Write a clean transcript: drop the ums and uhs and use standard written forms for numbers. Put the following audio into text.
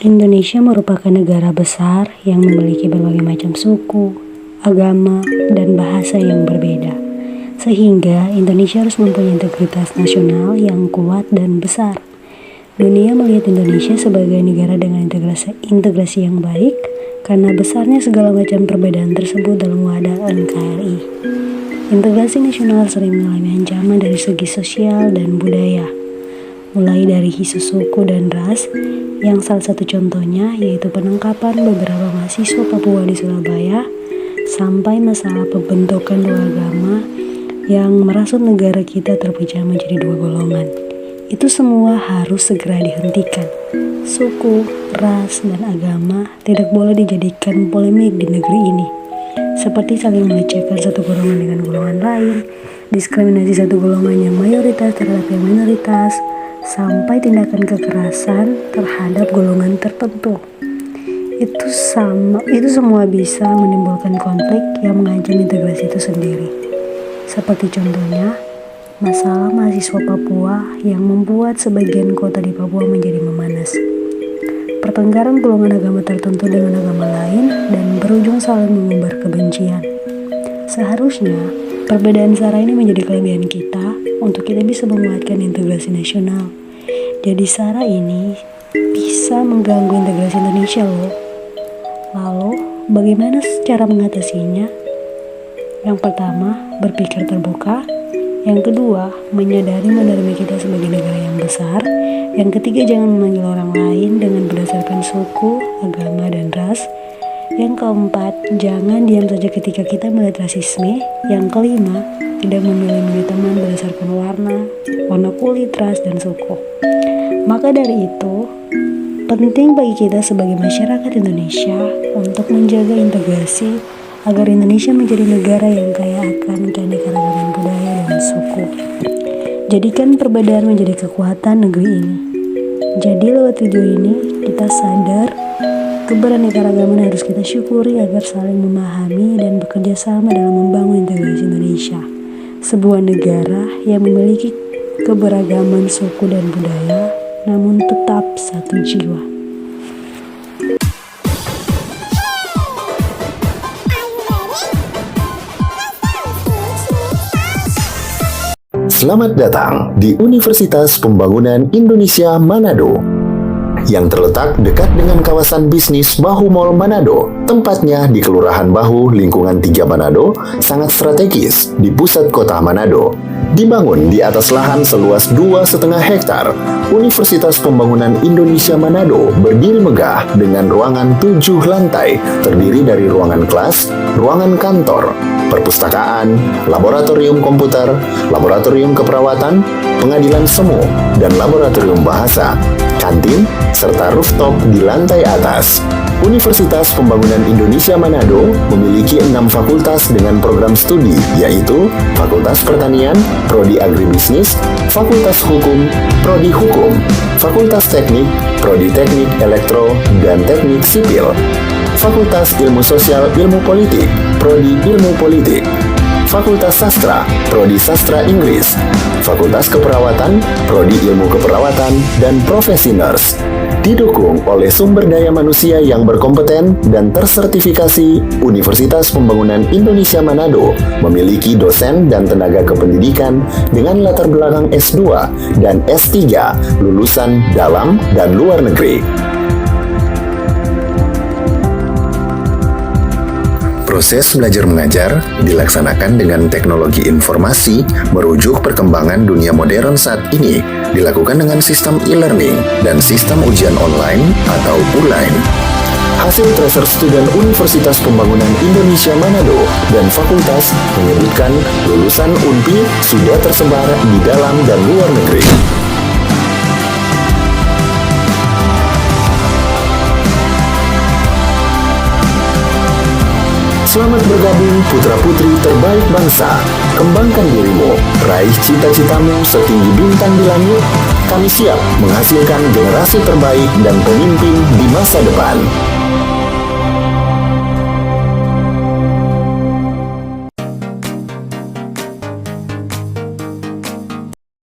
Indonesia merupakan negara besar yang memiliki berbagai macam suku, agama, dan bahasa yang berbeda. Sehingga Indonesia harus mempunyai integritas nasional yang kuat dan besar. Dunia melihat Indonesia sebagai negara dengan integrasi yang baik karena besarnya segala macam perbedaan tersebut dalam wadah NKRI. Integrasi nasional sering mengalami ancaman dari segi sosial dan budaya, mulai dari isu suku dan ras, yang salah satu contohnya yaitu penangkapan beberapa mahasiswa Papua di Surabaya, sampai masalah pembentukan dua agama yang merasuk negara kita terpecah menjadi dua golongan. Itu semua harus segera dihentikan. Suku, ras, dan agama tidak boleh dijadikan polemik di negeri ini, seperti saling melecehkan satu golongan dengan golongan lain, diskriminasi satu golongan yang mayoritas terhadap yang minoritas, sampai tindakan kekerasan terhadap golongan tertentu. Itu semua bisa menimbulkan konflik yang mengancam integrasi itu sendiri. Seperti contohnya, masalah mahasiswa Papua yang membuat sebagian kota di Papua menjadi memanas. Pertengkaran golongan agama tertentu dengan agama lain dan berujung saling mengumbar kebencian. Seharusnya, perbedaan sara ini menjadi kelebihan kita untuk kita bisa menguatkan integrasi nasional. Jadi sara ini bisa mengganggu integrasi Indonesia loh. Lalu, bagaimana cara mengatasinya? Yang pertama, berpikir terbuka. Yang kedua, menyadari menerima kita sebagai negara yang besar. Yang ketiga, jangan memanggil orang lain dengan berdasarkan suku, agama, dan ras. Yang keempat, jangan diam saja ketika kita melihat rasisme. Yang kelima, tidak memilih teman berdasarkan warna kulit, ras, dan suku. Maka dari itu, penting bagi kita sebagai masyarakat Indonesia untuk menjaga integrasi agar Indonesia menjadi negara yang kaya akan keanekaragaman budaya dan suku. Jadikan perbedaan menjadi kekuatan negeri ini. Jadi lewat video ini, kita sadar keberaneka-ragaman harus kita syukuri agar saling memahami dan bekerja sama dalam membangun integrasi Indonesia. Sebuah negara yang memiliki keberagaman suku dan budaya, namun tetap satu jiwa. Selamat datang di Universitas Pembangunan Indonesia Manado yang terletak dekat dengan kawasan bisnis Bahu Mall Manado. Tempatnya di Kelurahan Bahu, Lingkungan 3 Manado, sangat strategis di pusat kota Manado. Dibangun di atas lahan seluas 2,5 hektar, Universitas Pembangunan Indonesia Manado berdiri megah dengan ruangan 7 lantai, terdiri dari ruangan kelas, ruangan kantor, perpustakaan, laboratorium komputer, laboratorium keperawatan, pengadilan semu, dan laboratorium bahasa, kantin, serta rooftop di lantai atas. Universitas Pembangunan Indonesia Manado memiliki 6 fakultas dengan program studi, yaitu Fakultas Pertanian, Prodi Agribisnis, Fakultas Hukum, Prodi Hukum, Fakultas Teknik, Prodi Teknik Elektro dan Teknik Sipil, Fakultas Ilmu Sosial Ilmu Politik, Prodi Ilmu Politik, Fakultas Sastra, Prodi Sastra Inggris, Fakultas Keperawatan, Prodi Ilmu Keperawatan, dan Profesi Nurse. Didukung oleh sumber daya manusia yang berkompeten dan tersertifikasi, Universitas Pembangunan Indonesia Manado memiliki dosen dan tenaga kependidikan dengan latar belakang S2 dan S3 lulusan dalam dan luar negeri. Proses belajar mengajar dilaksanakan dengan teknologi informasi merujuk perkembangan dunia modern saat ini, dilakukan dengan sistem e-learning dan sistem ujian online atau ULAIN. Hasil tracer student Universitas Pembangunan Indonesia Manado dan fakultas menyebutkan lulusan UNPI sudah tersebar di dalam dan luar negeri. Selamat bergabung putra-putri terbaik bangsa. Kembangkan dirimu, raih cita-citamu setinggi bintang di langit. Kami siap menghasilkan generasi terbaik dan pemimpin di masa depan.